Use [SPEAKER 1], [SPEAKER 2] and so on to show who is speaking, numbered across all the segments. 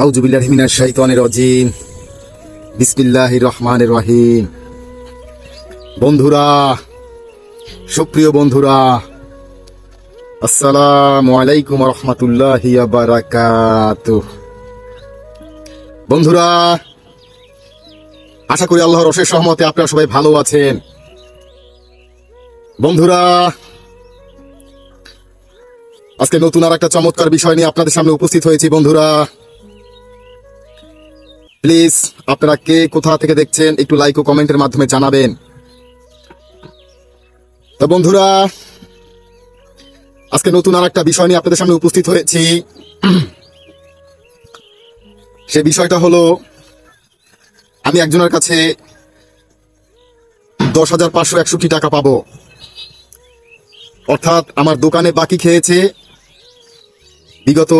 [SPEAKER 1] আউযু বিল্লাহি মিনাশ শাইতানির রাজিম। বিসমিল্লাহির রহমানির রহিম। বন্ধুরা, সুপ্রিয় বন্ধুরা, আসসালামু আলাইকুম ওয়া রাহমাতুল্লাহি ওয়া বারাকাতুহু। বন্ধুরা, আশা করি আল্লাহর অশেষ রহমতে আপনারা সবাই ভালো আছেন। বন্ধুরা, আজকে নতুন আর একটা চমৎকার বিষয় নিয়ে আপনাদের সামনে উপস্থিত হয়েছি। বন্ধুরা, প্লিজ আপনারা কে কোথা থেকে দেখছেন একটু লাইক ও কমেন্টের মাধ্যমে জানাবেন। তো বন্ধুরা, আজকে নতুন আর একটা বিষয় নিয়ে আপনাদের সামনে উপস্থিত হয়েছি। সে বিষয়টা হলো, আমি একজনের কাছে 10,561 টাকা পাবো। অর্থাৎ আমার দোকানে বাকি খেয়েছে বিগত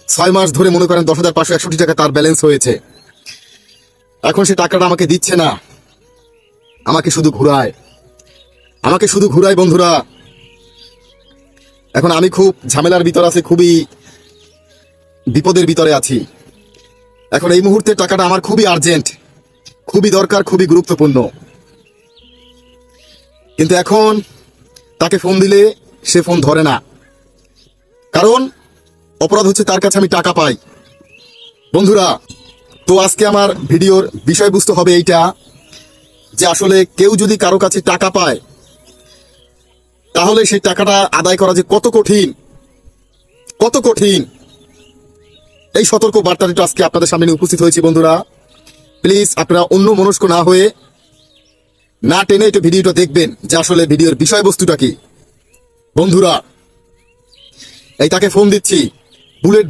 [SPEAKER 1] 6 মাস ধরে, মনে করেন 10,561 টাকা তার ব্যালেন্স হয়েছে। এখন সে টাকাটা আমাকে দিচ্ছে না, আমাকে শুধু ঘুরায় বন্ধুরা। এখন আমি খুব ঝামেলার ভিতর আছি, খুবই বিপদের ভিতরে আছি। এখন এই মুহূর্তে টাকাটা আমার খুবই আর্জেন্ট, খুবই দরকার, খুবই গুরুত্বপূর্ণ। কিন্তু এখন তাকে ফোন দিলে সে ফোন ধরে না, কারণ অপরাধ হচ্ছে তার কাছে আমি টাকা পাই। বন্ধুরা, তো আজকে আমার ভিডিওর বিষয়বস্তু হবে এইটা, যে আসলে কেউ যদি কারো কাছে টাকা পায় তাহলে সেই টাকাটা আদায় করা যে কত কঠিন, এই সতর্ক বার্তাটা আজকে আপনাদের সামনে উপস্থিত হয়েছি। বন্ধুরা, প্লিজ আপনারা অন্য মনস্ক না হয়ে, না টেনে একটু ভিডিওটা দেখবেন যে আসলে ভিডিওর বিষয়বস্তুটা কি। বন্ধুরা, এই তাকে ফোন দিচ্ছি, বুলেট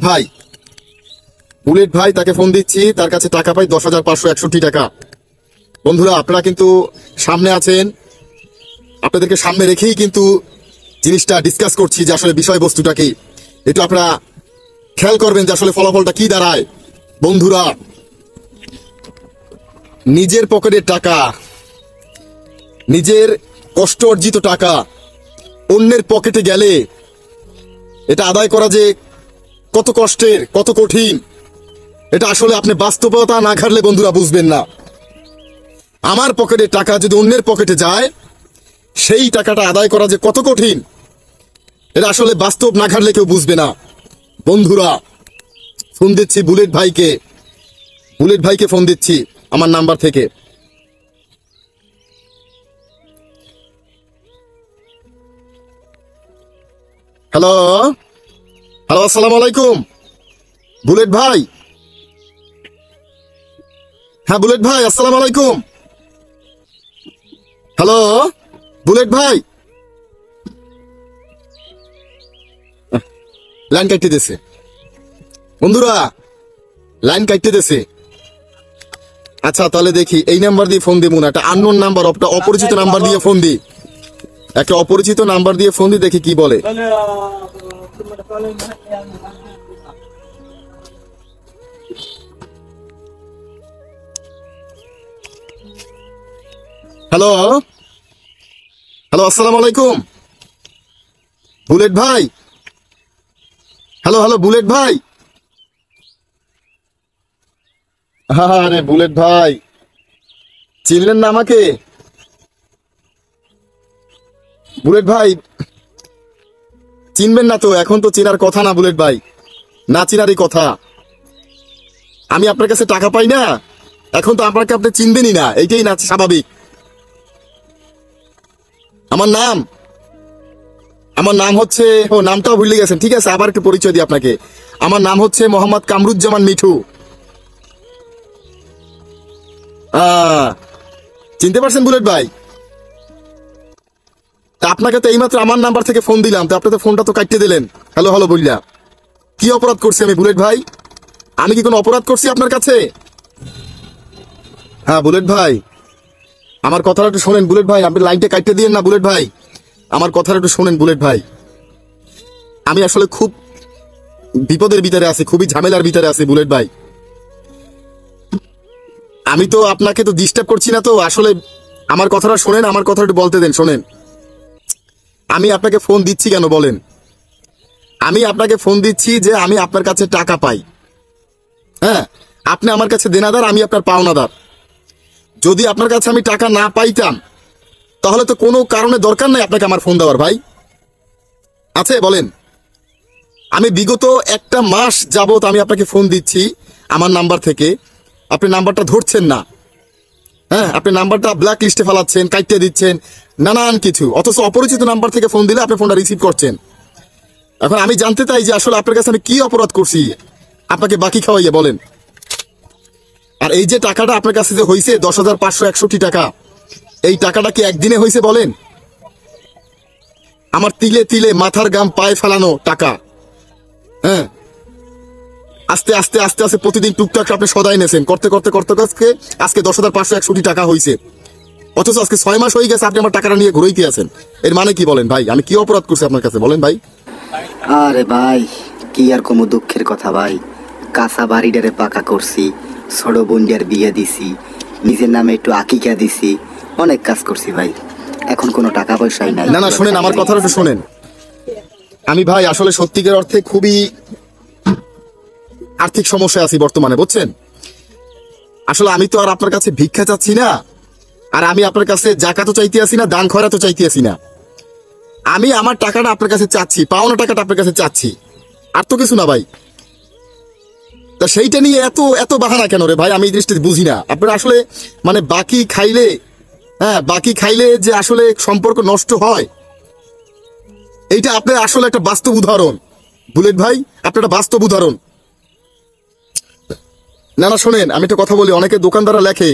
[SPEAKER 1] ভাই তাকে ফোন দিচ্ছি, তার কাছে টাকা পাই 10,561 টাকা। বন্ধুরা, আপনারা কিন্তু সামনে আছেন, আপনাদেরকে সামনে রেখেই কিন্তু জিনিসটা ডিসকাস করছি যে আসলে বিষয়বস্তুটা কি। একটু আপনারা খেয়াল করবেন যে আসলে ফলাফলটা কি দাঁড়ায়। বন্ধুরা, নিজের পকেটের টাকা, নিজের কষ্ট অর্জিত টাকা অন্যের পকেটে গেলে এটা আদায় করা যে কত কষ্টের, কত কঠিন, এটা আসলে আপনি বাস্তবতা না ঘাটলে বন্ধুরা বুঝবেন না। আমার পকেটের টাকা যদি অন্যের পকেটে যায়, সেই টাকাটা আদায় করা যে কত কঠিন, এটা আসলে বাস্তব না ঘাটলে কেউ বুঝবে না। বন্ধুরা, ফোন দিচ্ছি বুলেট ভাইকে ফোন দিচ্ছি আমার নাম্বার থেকে। হ্যালো, আসসালামু আলাইকুম। বুলেট ভাই, হ্যাঁ বুলেট ভাই, আসসালামু আলাইকুম। হ্যালো বুলেট ভাই, লাইন কাটতে দিয়েছে বন্ধুরা, লাইন কাটতে দিয়েছে। আচ্ছা, তাহলে দেখি এই নাম্বার দিয়ে ফোন দিব না, একটা আননোন নাম্বার, একটা অপরিচিত নাম্বার দিয়ে ফোন দিই, একটা অপরিচিত নাম্বার দিয়ে ফোন দিই, দেখি কি বলে। হ্যালো, আসসালামু আলাইকুম বুলেট ভাই। হ্যালো বুলেট ভাই। আরে বুলেট ভাই, চিনলেন না আমাকে? বুলেট ভাই, চিনবেন না তো? এখন তো চেনার কথা না বুলেট ভাই, না চেনারই কথা। আমি আপনার কাছে টাকা পাই না, এখন তো আপনাকে আপনি চিনবেনই না, এইটাই না স্বাভাবিক। আমার নাম হচ্ছে, ও নামটাও ভুলে গেছেন, ঠিক আছে আবার একটু পরিচয় দিই আপনাকে। আমার নাম হচ্ছে মোহাম্মদ কামরুজ্জামান মিঠু। চিনতে পারছেন বুলেট ভাই? তা আপনাকে তো এইমাত্র আমার নাম্বার থেকে ফোন দিলাম, তো আপনি তো ফোনটা তো কাটতে দিলেন হ্যালো বললা। কি অপরাধ করছি আমি বুলেট ভাই? আমি কি কোনো অপরাধ করছি আপনার কাছে? হ্যাঁ বুলেট ভাই, আমার কথাটা একটু শোনেন বুলেট ভাই, আপনি লাইনটা কাটতে দিয়েন না বুলেট ভাই, আমার কথাটা একটু শোনেন বুলেট ভাই। আমি আসলে খুব বিপদের ভিতরে আছি, খুবই ঝামেলার ভিতরে আছি বুলেট ভাই। আমি তো আপনাকে তো ডিস্টার্ব করছি না তো, আসলে আমার কথাটা শোনেন, আমার কথাটা একটু বলতে দেন, শোনেন। আমি আপনাকে ফোন দিচ্ছি কেন বলেন? আমি আপনাকে ফোন দিচ্ছি যে আমি আপনার কাছে টাকা পাই, হ্যাঁ, আপনি আমার কাছে দেনাদার, আমি আপনার পাওনাদার। যদি আপনার কাছে আমি টাকা না পাইতাম তাহলে তো কোনো কারণে দরকার নাই আপনাকে আমার ফোন দেওয়ার ভাই। আছে বলেন? আমি বিগত একটা মাস যাবত আমি আপনাকে ফোন দিচ্ছি আমার নাম্বার থেকে, আপনি নাম্বারটা ধরছেন না। হ্যাঁ, আপনি নাম্বারটা ব্ল্যাক লিস্টে ফেলাচ্ছেন, কাটতে দিচ্ছেন, নানান কিছু, অথচ অপরিচিত নাম্বার থেকে ফোন দিলে আপনি ফোনটা রিসিভ করছেন। এখন আমি জানতে চাই যে আসলে আপনার কাছে আমি কি অপরাধ করছি আপনাকে বাকি খাওয়াইয়ে বলেন। আর এই যে টাকাটা আপনার কাছে যে হয়েছে 10,561 টাকা, এই টাকাটা কি একদিনে হয়েছে বলেন? আমার তিলে তিলে মাথার গাম পায়ে ফেলানো টাকা। হ্যাঁ, আস্তে আস্তে আস্তে আস্তে প্রতিদিন টুকটাক আপনি সদাই নেছেন, করতে করতে করতে করতে আজকে 10,561 টাকা হয়েছে। অথচ আজকে 6 মাস হয়ে গেছে আপনি আমার টাকাটা নিয়ে ঘুরাইতে আছেন। এর মানে কি বলেন ভাই? আমি কি অপরাধ করছি আপনার কাছে বলেন ভাই?
[SPEAKER 2] আরে ভাই, কি আর কম দুঃখের কথা ভাই। কাঁচা বাড়িটারে পাকা করছি, ছোট বোনটার বিয়ে দিছি, নিজের নামে একটু আকিকা দিছি, অনেক কাজ করছি ভাই। এখন কোনো টাকা পয়সাই নাই।
[SPEAKER 1] না না, শোনেন আমার কথাটা একটু শোনেন। আমি ভাই আসলে সত্যিকার অর্থে খুবই আর্থিক সমস্যায় আছি বর্তমানে, বুঝছেন? আসলে আমি তো আর আপনার কাছে ভিক্ষা চাচ্ছি না, আর আমি আপনার কাছে জাকাতও চাইতে আসি না, দান খয়রাতও চাইতে আসি না। আমি আমার টাকাটা আপনার কাছে চাচ্ছি, পাওনা টাকাটা আপনার কাছে চাচ্ছি, আর তো কিছু না ভাই। তা সেইটা নিয়ে এত এত বাহানা কেন রে ভাই? আমি এই জিনিসটা বুঝি না। আপনার আসলে মানে বাকি খাইলে, হ্যাঁ বাকি খাইলে যে আসলে সম্পর্ক নষ্ট হয়, এইটা আপনার আসলে একটা বাস্তব উদাহরণ বুলেট ভাই, আপনার একটা বাস্তব উদাহরণ। না না শোনেন, আমি একটা কথা বলি, অনেকে দোকানদাররা লেখে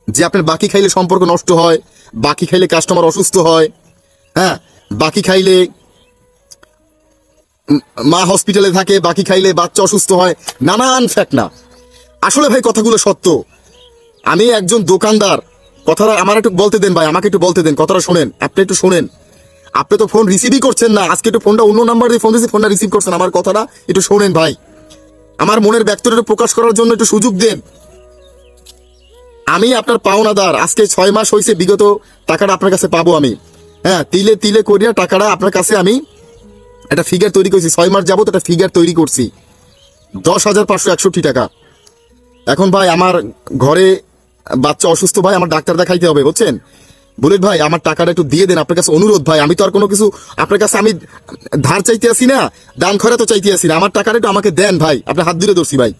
[SPEAKER 1] যে আপনার বাকি খাইলে সম্পর্ক নষ্ট হয়, বাকি খাইলে কাস্টমার অসুস্থ হয়, হ্যাঁ বাকি খাইলে মা হসপিটালে থাকে, বাকি খাইলে বাচ্চা অসুস্থ হয়, নানান ফ্যাক্ট। না আসলে ভাই কথাগুলো সত্য। আমি একজন দোকানদার, কথাটা আমার একটু বলতে দেন ভাই, আমাকে একটু বলতে দেন, কথাটা শোনেন, আপনি একটু শোনেন। আপনি তো ফোন রিসিভই করছেন না, আজকে একটু ফোনটা অন্য নাম্বার দিয়ে ফোন দিয়েছি, ফোনটা রিসিভ করছেন, আমার কথাটা একটু শোনেন ভাই। আমার মনের ব্যক্তটা প্রকাশ করার জন্য একটু সুযোগ দেন। আমি আপনার পাওনাদার, আজকে 6 মাস হয়েছে বিগত টাকাটা আপনার কাছে পাবো আমি। হ্যাঁ, তিলে তিলে করিয়া টাকাটা আপনার কাছে আমি একটা ফিগার তৈরি করছি, 6 মাস যাবত একটা ফিগার তৈরি করছি, 10,561 টাকা। এখন ভাই আমার ঘরে বাচ্চা অসুস্থ ভাই, আমার ডাক্তার দেখাইতে হবে, বুঝছেন? বুলেট ভাই আমার টাকাটা একটু দিয়ে দেন, আপনার কাছে অনুরোধ ভাই। আমি তো আর কোনো কিছু আপনার কাছে আমি ধার চাইতে আসি না, দান খয়রাতও চাইতে আসি না, আমার টাকাটা একটু আমাকে দেন ভাই, আপনার হাত ধরে ধরছি ভাই।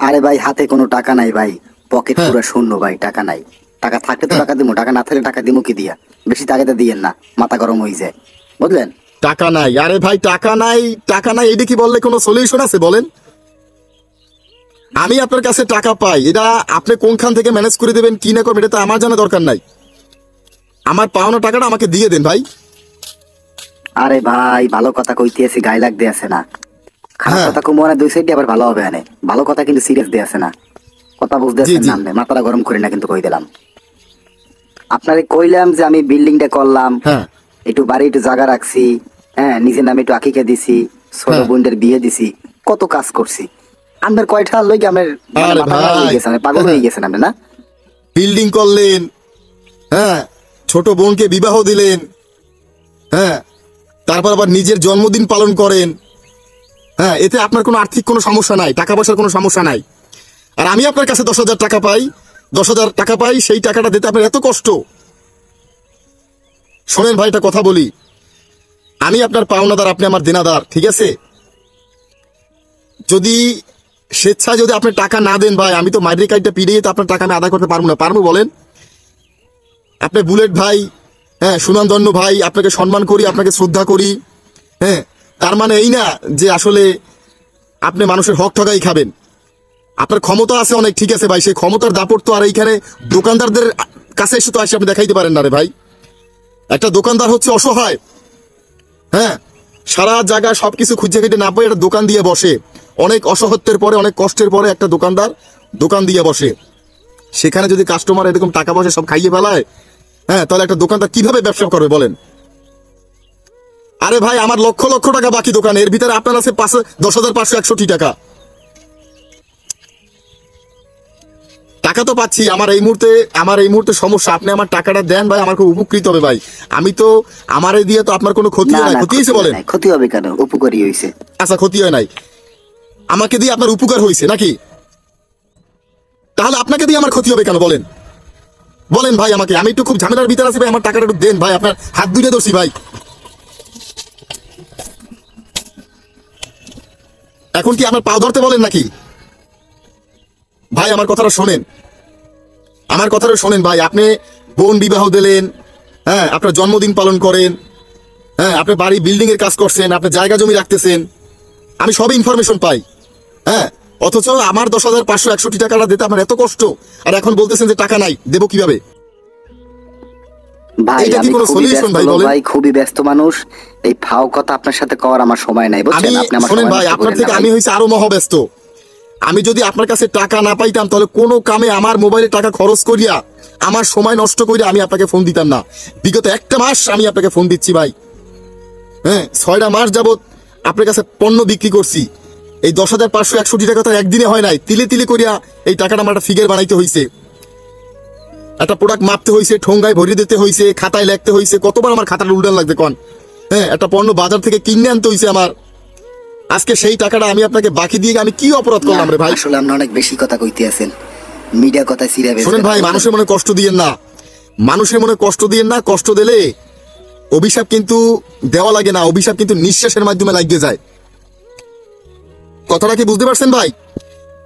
[SPEAKER 2] আরে ভাই, হাতে কোনো টাকা নাই ভাই, পকেট
[SPEAKER 1] হ্যাঁ।
[SPEAKER 2] পুরো শূন্য ভাই, টাকা নাই। টাকা থাকলে তো টাকা দিমু, টাকা না থাকলে টাকা দিমু কি দিয়া? বেশি টাকাতে দিয়েন না, মাথা গরম হয়ে যায়, বুঝলেন?
[SPEAKER 1] টাকা নাই? আরে ভাই টাকা নাই, টাকা নাই এটা কি বললে কোনো সলিউশন আছে বলেন? আমি আপনার কাছে টাকা পাই, এটা আপনি কোনখান থেকে ম্যানেজ করে দেবেন কি না করবেন এটা তো আমার জানা দরকার নাই। আমার পাওনা টাকাটা আমাকে দিয়ে দেন ভাই।
[SPEAKER 2] আরে ভাই, ভালো কথা কইতে আছি, গায়ে লাগতে আছে না। খারাপ
[SPEAKER 1] হ্যাঁ।
[SPEAKER 2] কথা কম মানে দুই সাইডে আবার ভালো হবে আনে। ভালো কথা কিন্তু সিরিয়াস দিয়ে আছে না, কথা বুঝতে
[SPEAKER 1] জি,
[SPEAKER 2] আছেন
[SPEAKER 1] জি।
[SPEAKER 2] না আপনি? মাথাটা গরম করি না কিন্তু কই দিলাম। আপনারে কইলাম যে আমি বিল্ডিংটা করলাম,
[SPEAKER 1] হ্যাঁ
[SPEAKER 2] একটু বাড়ি একটু জায়গা রাখছি, হ্যাঁ নিজের নামে একটু আকিকা দিছি, ছোট
[SPEAKER 1] হ্যাঁ।
[SPEAKER 2] বোনদের বিয়ে দিছি, কত কাজ করছি। আমার কয়টা লইকে আমার মানে
[SPEAKER 1] আরে
[SPEAKER 2] মাথা খারাপ হয়ে
[SPEAKER 1] ভাই।
[SPEAKER 2] গেছে, আমি পাগল হয়ে গেছেন আপনি না?
[SPEAKER 1] বিল্ডিং করলেন, হ্যাঁ ছোট বোনকে বিবাহ দিলেন, হ্যাঁ তারপর আবার নিজের জন্মদিন পালন করেন, হ্যাঁ এতে আপনার কোনো আর্থিক কোনো সমস্যা নাই, টাকা পয়সার কোনো সমস্যা নাই। আর আমি আপনার কাছে 10,000 টাকা পাই, 10,000 টাকা পাই, সেই টাকাটা দিতে আপনার এত কষ্ট। শোনেন ভাই একটা কথা বলি, আমি আপনার পাওনাদার, আপনি আমার দেনাদার, ঠিক আছে? যদি স্বেচ্ছায় যদি আপনি টাকা না দেন ভাই, আমি তো মাইগ্রেট কার্ডটা পিড়িয়ে তো আপনার টাকা আমি আদায় করতে পারবো না। পারবো বলেন? আপনি বুলেট ভাই, হ্যাঁ সুনামধন্য ভাই, আপনাকে সম্মান করি, আপনাকে শ্রদ্ধা করি, হ্যাঁ তার মানে এই না যে আসলে আপনি মানুষের হক ঠকাই খাবেন। আপনার ক্ষমতা আছে অনেক, ঠিক আছে ভাই, সেই ক্ষমতার দাপট তো আর এইখানে দোকানদারদের কাছে এসে তো আসে আপনি দেখাইতে পারেন না রে ভাই। একটা দোকানদার হচ্ছে অসহায়, হ্যাঁ সারা জায়গায় সবকিছু খুঁজে কেটে না পাই একটা দোকান দিয়ে বসে, অনেক অসহত্যের পরে অনেক কষ্টের পরে একটা দোকানদার দোকান দিয়ে বসে। সেখানে যদি কাস্টমার এরকম টাকা পয়সা সব খাইয়ে ফেলায়, হ্যাঁ তাহলে একটা দোকানদার কিভাবে ব্যবসা করবে বলেন? আরে ভাই আমার লক্ষ লক্ষ টাকা বাকি দোকানে, এর ভিতরে আপনার আছে 10,561 টাকা। টাকা তো পাচ্ছি, আমার এই মুহূর্তে সমস্যা, আপনি আমার টাকাটা দেন ভাই, আমার খুব উপকৃত হবে ভাই। আমি তো আমারে দিয়ে তো আপনার কোনো ক্ষতি
[SPEAKER 2] না
[SPEAKER 1] হয় নাই,
[SPEAKER 2] না,
[SPEAKER 1] ক্ষতি হয়েছে বলেন?
[SPEAKER 2] ক্ষতি হবে কেন? উপকারী হয়েছে।
[SPEAKER 1] আচ্ছা ক্ষতি হয় নাই, আমাকে দিয়ে আপনার উপকার হয়েছে নাকি? তাহলে আপনাকে দিয়ে আমার ক্ষতি হবে কেন বলেন? বলেন ভাই আমাকে, আমি একটু খুব ঝামেলার ভিতরে আছি ভাই, আমার টাকাটা একটু দেন ভাই, আপনার হাত দুইটা ধরছি ভাই। এখন কি আমার পাও ধরতে বলেন নাকি? ভাই আমার কথাটা শোনেন, আমার কথাটা শোনেন ভাই। আপনি বোন বিবাহ দিলেন, হ্যাঁ, আপনার জন্মদিন পালন করেন, হ্যাঁ, আপনি বাড়ি বিল্ডিং এর কাজ করছেন, আপনি জায়গা জমি রাখতেছেন, আমি সব ইনফরমেশন পাই, হ্যাঁ। অথচ আমার 10,561 টাকাটা দিতে আপনার এত কষ্ট, আর এখন বলতেছেন যে টাকা নাই, দেবো কিভাবে?
[SPEAKER 2] ভাই
[SPEAKER 1] এইটা কি
[SPEAKER 2] আমি
[SPEAKER 1] কোনো
[SPEAKER 2] খুবই
[SPEAKER 1] solution
[SPEAKER 2] ব্যস্ত
[SPEAKER 1] ভাই
[SPEAKER 2] লোক
[SPEAKER 1] বলেন?
[SPEAKER 2] ভাই, খুবই ব্যস্ত মানুষ। এই ফাও কথা আপনার সাথে কওয়ার আমার সময় নাই,
[SPEAKER 1] আমি
[SPEAKER 2] বুঝছেন? আপনি আমার
[SPEAKER 1] শোনেন
[SPEAKER 2] সময়
[SPEAKER 1] ভাই,
[SPEAKER 2] নষ্ট
[SPEAKER 1] আপনার
[SPEAKER 2] করেন
[SPEAKER 1] থেকে
[SPEAKER 2] না
[SPEAKER 1] আমি
[SPEAKER 2] ভাই।
[SPEAKER 1] হয়েছে আরো মহাব্যস্ত। আমি যদি আপনার কাছে টাকা না পাইতাম তাহলে কোনো কামে আমার মোবাইলে টাকা খরচ করিয়া, আমার সময় নষ্ট করিয়া আমি আপনাকে ফোন দিতাম না। বিগত একটা মাস আমি আপনাকে ফোন দিচ্ছি ভাই, হ্যাঁ, 6টা মাস যাবত আপনার কাছে পণ্য বিক্রি করছি। এই 10,561 টাকা তো একদিনে হয় নাই, তিলে তিলে করিয়া এই টাকাটা আমার একটা ফিগার বানাইতে হয়েছে, একটা প্রোডাক্ট মাপতে হয়েছে, ঠোঙ্গায় ভরিয়ে দিতে হয়েছে, খাতায় লিখতে হয়েছে। কতবার আমার খাতাটা উল্টান লাগবে কোন? হ্যাঁ, একটা পণ্য বাজার থেকে কিনে আনতে হয়েছে আমার। আজকে সেই টাকাটা আমি আপনাকে বাকি দিয়ে আমি কি অপরাধ করলাম রে ভাই?
[SPEAKER 2] আসলে আপনি অনেক বেশি কথা কইতে আছেন, মিডিয়া কথা সিরিয়াস।
[SPEAKER 1] শোনেন ভাই, মানুষের মনে কষ্ট দিয়েন না, মানুষের মনে কষ্ট দিয়েন না। কষ্ট দিলে অভিশাপ কিন্তু দেওয়া লাগে না, অভিশাপ কিন্তু নিঃশ্বাসের মাধ্যমে লাগিয়ে যায়। কথাটা কি বুঝতে পারছেন ভাই?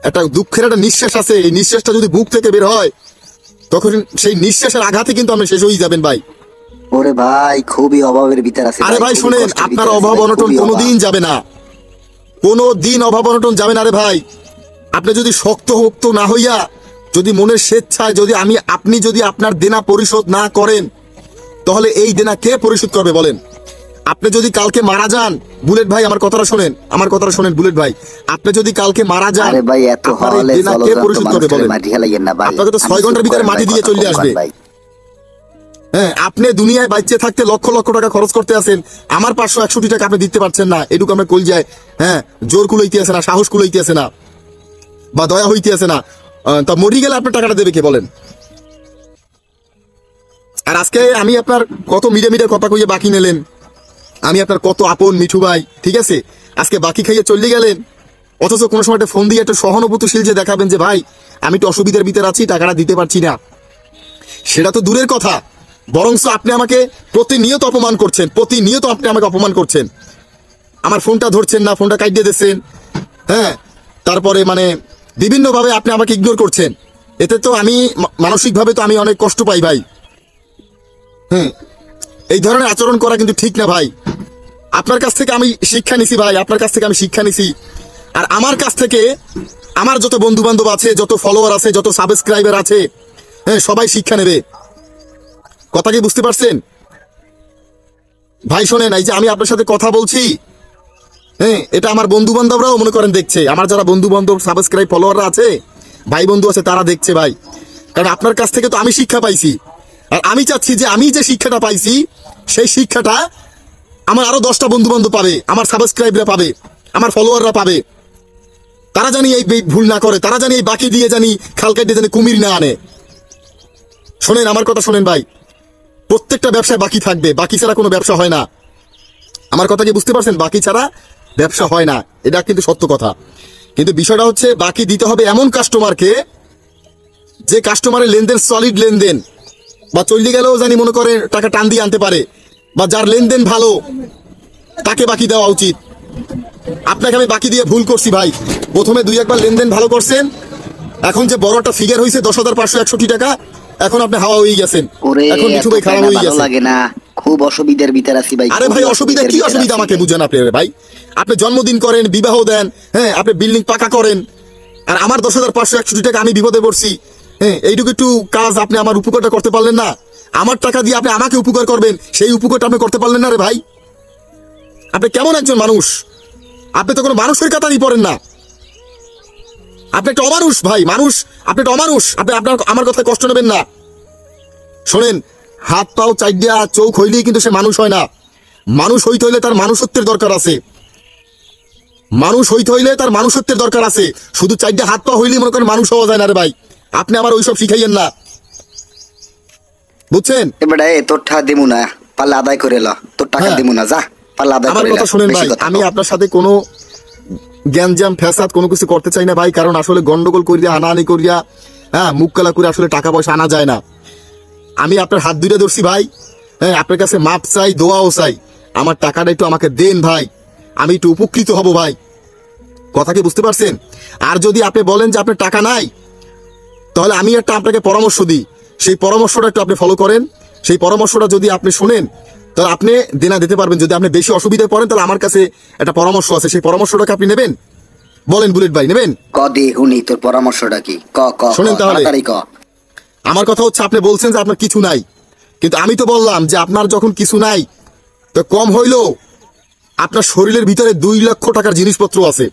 [SPEAKER 1] একটা দুঃখের একটা নিঃশ্বাস আছে, এই নিঃশ্বাসটা যদি বুক থেকে বের হয় তখন সেই নিঃশ্বাসের আঘাতে কিন্তু আপনি শেষ হয়ে যাবেন ভাই।
[SPEAKER 2] ওরে ভাই খুবই অভাবের ভিতর আছে
[SPEAKER 1] আরে ভাই
[SPEAKER 2] খুবই
[SPEAKER 1] শোনেন,
[SPEAKER 2] কষ্টের
[SPEAKER 1] আপনার
[SPEAKER 2] ভিতর আছি
[SPEAKER 1] অভাব
[SPEAKER 2] ভাই,
[SPEAKER 1] অনটন
[SPEAKER 2] খুবই
[SPEAKER 1] কোনোদিন
[SPEAKER 2] অভাব।
[SPEAKER 1] যাবে না, কোনোদিন অভাব অনটন যাবে না রে ভাই। আপনি যদি শক্ত হক্ত না হইয়া, যদি মনের স্বেচ্ছায় যদি আপনি যদি আপনার দেনা পরিশোধ না করেন, তাহলে এই দেনা কে পরিশোধ করবে বলেন? আপনি যদি কালকে মারা যান, বুলেট ভাই আমার কথাটা শোনেন, আমার কথাটা শোনেন বুলেট ভাই, আপনি যদি কালকে মারা যান,
[SPEAKER 2] আরে ভাই এত
[SPEAKER 1] আপনার এই
[SPEAKER 2] হলে
[SPEAKER 1] দেনা কে পরিশোধ করবে বলেন?
[SPEAKER 2] মাটি হালাইয়েন না ভাই,
[SPEAKER 1] আপনাকে তো 6 ঘন্টার ভিতরে মাটি দিয়ে চলে আসবে। হ্যাঁ, আপনি দুনিয়ায় বাঁচতে থাকতে লক্ষ লক্ষ টাকা খরচ করতে আছেন, আমার 561 টাকা আপনি দিতে পারছেন না, এটুকু আমরা কল যায়, হ্যাঁ, জোর কুলাইতে আছে না, সাহস কুলাইতে আছে না, বা দয়া হইতে আছে না, তা মরি গেলে আপনার টাকাটা দেবে কে বলেন? আর আজকে আমি আপনার কত মিডে মিডে কথা কইয়ে বাকি নিলেন, আমি আপনার কত আপন মিঠু ভাই, ঠিক আছে, আজকে বাকি খাইয়ে চলে গেলেন। অথচ কোনো সময় একটা ফোন দিয়ে একটা সহানুভূতিশীল যে দেখাবেন যে ভাই আমি একটু অসুবিধার ভিতরে আছি, টাকাটা দিতে পারছি না, সেটা তো দূরের কথা, বরঞ্চ আপনি আমাকে প্রতিনিয়ত অপমান করছেন, প্রতিনিয়ত আপনি আমাকে অপমান করছেন। আমার ফোনটা ধরছেন না, ফোনটা কাটিয়ে দিচ্ছেন, হ্যাঁ, তারপরে মানে বিভিন্নভাবে আপনি আমাকে ইগনোর করছেন। এতে তো আমি মানসিকভাবে তো আমি অনেক কষ্ট পাই ভাই। এই ধরনের আচরণ করা কিন্তু ঠিক না ভাই। আপনার কাছ থেকে আমি শিক্ষা নিছি ভাই, আপনার কাছ থেকে আমি শিক্ষা নিছি। আর আমার কাছ থেকে আমার যত বন্ধু বান্ধব আছে, যত ফলোয়ার আছে, যত সাবস্ক্রাইবার আছে, হ্যাঁ, সবাই শিক্ষা নেবে। কথা কি বুঝতে পারছেন ভাই? শোনেন, এই যে আমি আপনার সাথে কথা বলছি, হ্যাঁ, এটা আমার বন্ধু বান্ধবরাও মনে করেন দেখছে, আমার যারা বন্ধু বান্ধব সাবস্ক্রাইব ফলোয়াররা আছে, ভাই বন্ধু আছে, তারা দেখছে ভাই। কারণ আপনার কাছ থেকে তো আমি শিক্ষা পাইছি, আর আমি চাচ্ছি যে আমি যে শিক্ষাটা পাইছি সেই শিক্ষাটা আমার আরো 10টা বন্ধু বান্ধব পাবে, আমার সাবস্ক্রাইবরা পাবে, আমার ফলোয়াররা পাবে। তারা জানি এই ভুল না করে, তারা জানি এই বাকি দিয়ে জানি খাল কাটিয়ে জানি কুমির না আনে। শোনেন আমার কথা শোনেন ভাই, প্রত্যেকটা ব্যবসায় বাকি থাকবে, বাকি ছাড়া কোনো ব্যবসা হয় না। আমার কথা কি বুঝতে পারছেন? বাকি ছাড়া ব্যবসা হয় না, এটা কিন্তু সত্য কথা। কিন্তু বিষয়টা হচ্ছে বাকি দিতে হবে এমন কাস্টমারকে যে কাস্টমারের লেনদেন সলিড লেনদেন, বা চলে গেলেও জানি মনে করে টাকা টান দিয়ে আনতে পারে, বা যার লেনদেন ভালো তাকে বাকি দেওয়া উচিত। আপনাকে আমি বাকি দিয়ে ভুল করছি ভাই, প্রথমে 2-1 বার লেনদেন ভালো করছেন, এখন যে বড় একটা ফিগার হয়েছে 10,561 টাকা, এখন আপনি হাওয়া হয়ে গেছেন,
[SPEAKER 2] ওরে
[SPEAKER 1] এখন মিঠু ভাই খারাপ হয়ে
[SPEAKER 2] ভালো
[SPEAKER 1] গেছে।
[SPEAKER 2] লাগে না, খুব অসুবিধার ভিতর আছি ভাই।
[SPEAKER 1] আরে ভাই
[SPEAKER 2] খুবই
[SPEAKER 1] অসুবিধা কি?
[SPEAKER 2] ভিতর
[SPEAKER 1] অসুবিধা
[SPEAKER 2] আছি
[SPEAKER 1] আমাকে
[SPEAKER 2] ভাই।
[SPEAKER 1] বুঝেন আপনি ভাই। আপনি জন্মদিন করেন, বিবাহ দেন, হ্যাঁ, আপনি বিল্ডিং পাকা করেন, আর আমার 10,561 টাকা আমি বিপদে পড়ছি, হ্যাঁ, এইটুকু একটু কাজ আপনি আমার উপকারটা করতে পারলেন না? আমার টাকা দিয়ে আপনি আমাকে উপকার করবেন, সেই উপকারটা আপনি করতে পারলেন না রে ভাই। আপনি কেমন একজন মানুষ? আপনি তো কোনো মানুষের কাতারই পড়েন না, আপনি একটা অমানুষ ভাই, মানুষ, আপনি একটা অমানুষ। আপনি আপনার আমার কথা কষ্ট নেবেন না। শোনেন, হাত পাও চাইডিয়া চোখ হইলেই কিন্তু সে মানুষ হয় না। মানুষ হইতে হইলে তার মানুষত্বের দরকার আছে, মানুষ হইতে হইলে তার মানুষত্বের দরকার আছে। শুধু চাইডিয়া হাত পা হইলেই মনে করেন মানুষ হওয়া যায় না রে ভাই। আপনি আমার ওইসব শিখাইয়েন না, বুঝছেন?
[SPEAKER 2] এবারে তোর টাকা দিমু না, পাল্লা আদায় করে ল, তোর টাকা
[SPEAKER 1] হ্যাঁ।
[SPEAKER 2] দিমু না, যা পাল্লা আদায়
[SPEAKER 1] আমার
[SPEAKER 2] করে ল।
[SPEAKER 1] কথা শুনেন
[SPEAKER 2] বেশি
[SPEAKER 1] ভাই,
[SPEAKER 2] কথা
[SPEAKER 1] আমি
[SPEAKER 2] কও।
[SPEAKER 1] আপনার সাথে কোনো গ্যাঞ্জাম ফ্যাসাদ কোনো কিছু করতে চাই না ভাই, কারণ আসলে গন্ডগোল করিয়া হানাহানি করিয়া হ্যাঁ মুখ কালা করে আসলে টাকা পয়সা আনা যায় না। আমি আপনার হাত দুইটা ধরছি ভাই, হ্যাঁ আপনার কাছে মাপ চাই, দোয়াও চাই, আমার টাকাটা একটু আমাকে দেন ভাই, আমি একটু উপকৃত হব ভাই। কথা কি বুঝতে পারছেন? আর যদি আপনি বলেন যে আপনার টাকা নাই, তাহলে আমি একটা আপনাকে পরামর্শ দিই, সেই পরামর্শটা একটু আপনি ফলো করেন। সেই পরামর্শটা যদি আপনি শুনেন তাহলে আপনি দেনা দিতে পারবেন। যদি আপনি বেশি অসুবিধায় পড়েন তাহলে আমার কাছে একটা পরামর্শ আছে, সেই পরামর্শটাকে আপনি নেবেন। বলেন বুলেট ভাই, নেবেন?
[SPEAKER 2] ক দি হুনি তোর পরামর্শটা কি? ক ক
[SPEAKER 1] শোনেন তাহলে।
[SPEAKER 2] তাড়াতাড়ি ক।
[SPEAKER 1] আমার কথা হচ্ছে, আপনি বলছেন যে আপনার কিছু নাই, কিন্তু আমি তো বললাম যে আপনার যখন কিছু নাই তো কম হইলো আপনার শরীরের ভিতরে 2 লক্ষ টাকার জিনিসপত্র আছে।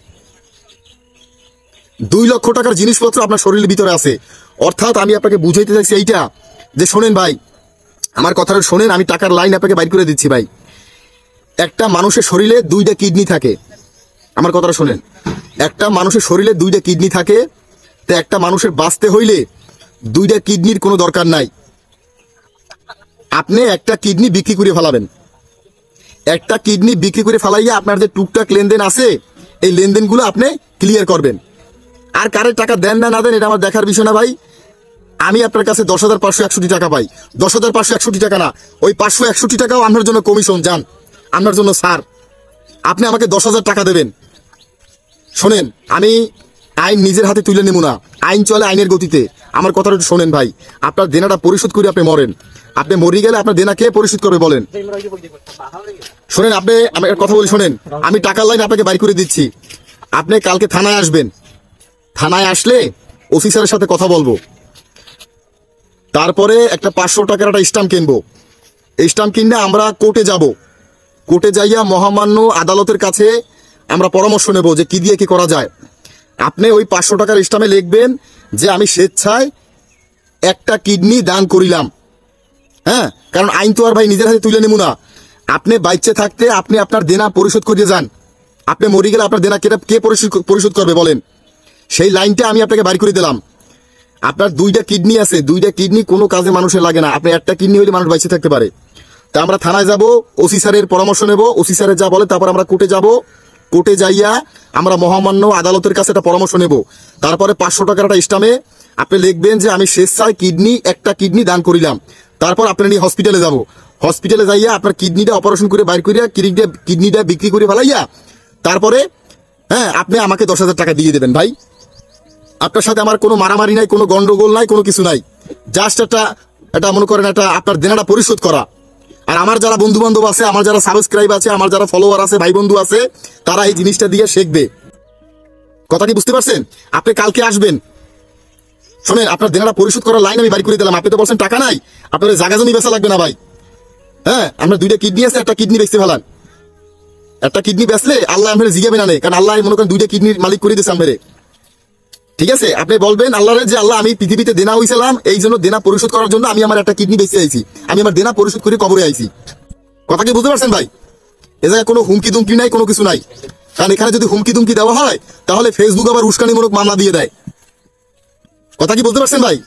[SPEAKER 1] 2 লক্ষ টাকার জিনিসপত্র আপনার শরীরের ভিতরে আছে। অর্থাৎ আমি আপনাকে বুঝাইতে চাইছি এইটা যে শোনেন ভাই, আমার কথাটা শোনেন, আমি টাকার লাইন আপনাকে বাইর করে দিচ্ছি ভাই। একটা মানুষের শরীরে 2টা কিডনি থাকে। আমার কথাটা শোনেন, একটা মানুষের শরীরে 2টা কিডনি থাকে। তো একটা মানুষের বাঁচতে হইলে 2টা কিডনির কোনো দরকার নাই। আপনি একটা কিডনি বিক্রি করে ফেলাবেন। একটা কিডনি বিক্রি করে ফেলাইয়া আপনার যে টুকটাক লেনদেন আছে এই লেনদেনগুলো আপনি ক্লিয়ার করবেন। আর কারে টাকা দেন না দেন এটা আমার দেখার বিষয় না ভাই। আমি আপনার কাছে 10,561 টাকা পাই। 10,561 টাকা না, ওই 561 টাকাও আপনার জন্য কমিশন যান, আপনার জন্য স্যার। আপনি আমাকে 10,000 টাকা দেবেন। শোনেন, আমি আইন নিজের হাতে তুলে নেব না, আইন চলে আইনের গতিতে। আমার কথাটা একটু শোনেন ভাই, আপনার দেনাটা পরিশোধ করে আপনি মরেন। আপনি মরে গেলে আপনার দেনা কে পরিশোধ করবে বলেন? শোনেন, আপনি আমি একটা কথা বলি, শোনেন, আমি টাকার লাইন আপনাকে বাইর করে দিচ্ছি। আপনি কালকে থানায় আসবেন। থানায় আসলে ওসি স্যারের সাথে কথা বলবো, তারপরে একটা 500 টাকার একটা স্ট্যাম্প কিনবো। এই স্ট্যাম্প কিনে আমরা কোর্টে যাব। কোর্টে যাইয়া মহামান্য আদালতের কাছে আমরা পরামর্শ নেব যে কি দিয়ে কি করা যায়। আপনি ওই 500 টাকার স্ট্যাম্পে লিখবেন যে আমি স্বেচ্ছায় একটা কিডনি দান করিলাম। হ্যাঁ, কারণ আইন তো আর ভাই নিজের হাতে তুলে নেব না। আপনি বাইচে থাকতে আপনি আপনার দেনা পরিশোধ করিয়ে যান। আপনি মরে গেলে আপনার দেনা কে পরিশোধ করবে বলেন? সেই লাইনটা আমি আপনাকে বাইর করে দিলাম। আপনার 2টা কিডনি আছে, 2টা কিডনি কোনো কাজে মানুষের লাগে না। আপনি একটা কিডনি হইলে মানুষ বাইচে থাকতে পারে। তা আমরা থানায় যাব, ওসি স্যারের পরামর্শ নেব, ওসি স্যারের যা বলে তারপর আমরা কোর্টে যাব। কোর্টে যাইয়া আমরা মহামান্য আদালতের কাছে একটা পরামর্শ নেব। তারপরে 500 টাকার একটা স্ট্যাম্পে আপনি লিখবেন যে আমি স্বেচ্ছায় একটা কিডনি দান করিলাম। তারপর আপনি নিয়ে হসপিটালে যাব। হসপিটালে যাইয়া আপনার কিডনিটা অপারেশন করে বাইর করিয়া কিডনিটা বিক্রি করে ফেলাইয়া তারপরে হ্যাঁ আপনি আমাকে 10,000 টাকা দিয়ে দেবেন ভাই। আপনার সাথে আমার কোনো মারামারি নাই, কোনো গন্ডগোল নাই, কোনো কিছু নাই। জাস্ট এটা মনে করেন এটা আপনার দেনাটা পরিশোধ করা। আর আমার যারা বন্ধু বান্ধব আছে, আমার যারা সাবস্ক্রাইব আছে, আমার যারা ফলোয়ার আছে, ভাই বন্ধু আছে, তারা এই জিনিসটা দিয়ে শিখবে। কথা কি বুঝতে পারছেন? আপনি কালকে আসবেন। শোনেন, আপনার দেনাটা পরিশোধ করার লাইন আমি বাড়ি করে দিলাম। আপনি তো বলছেন টাকা নাই, আপনার জায়গা জমি বেচা লাগবে না ভাই। হ্যাঁ, আমরা 2টা কিডনি আছে, একটা কিডনি বেচতে ফেলান। একটা কিডনি বেচলে আল্লাহ আপনার জিগাবে না, কারণ আল্লাহ মনে করেন 2টা কিডনির মালিক করে দিয়েছে আমাদের। ঠিক আছে, আপনি বলবেন আল্লাহরে যে আল্লাহ আমি পৃথিবীতে দেনা হইছিলাম, এই জন্য দেনা পরিশোধ করার জন্য আমি আমার একটা কিডনি বেঁচে আইছি, আমি আমার দেনা পরিশোধ করে কবরে আইছি। কথা কি বুঝতে পারছেন ভাই? এ জায়গায় কোনো হুমকি দুমকি নাই, কোনো কিছু নাই। কারণ এখানে যদি হুমকি দুমকি দেওয়া হয় তাহলে ফেসবুক আবার উস্কানিমূলক মামলা দিয়ে দেয়। কথা কি বুঝতে পারছেন ভাই?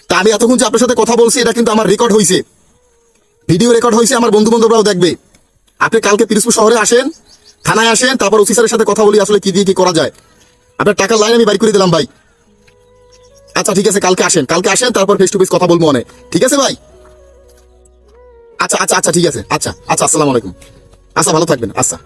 [SPEAKER 1] তা আমি এতক্ষণ যে আপনার সাথে কথা বলছি এটা কিন্তু আমার রেকর্ড হয়েছে, ভিডিও রেকর্ড হয়েছে, আমার বন্ধু বান্ধবরাও দেখবে। আপনি কালকে পিরোজপুর শহরে আসেন, থানায় আসেন, তারপর ওসি স্যারের সাথে কথা বলি আসলে কি দিয়ে কি করা যায়। আপনার টাকার লাইন আমি বাড়ি করে দিলাম ভাই। আচ্ছা ঠিক আছে, কালকে আসেন, তারপর ফেস টু ফেস কথা বলবো অনেক। ঠিক আছে ভাই? আচ্ছা ঠিক আছে। আচ্ছা আসসালামু আলাইকুম। আচ্ছা ভালো থাকবেন। আচ্ছা।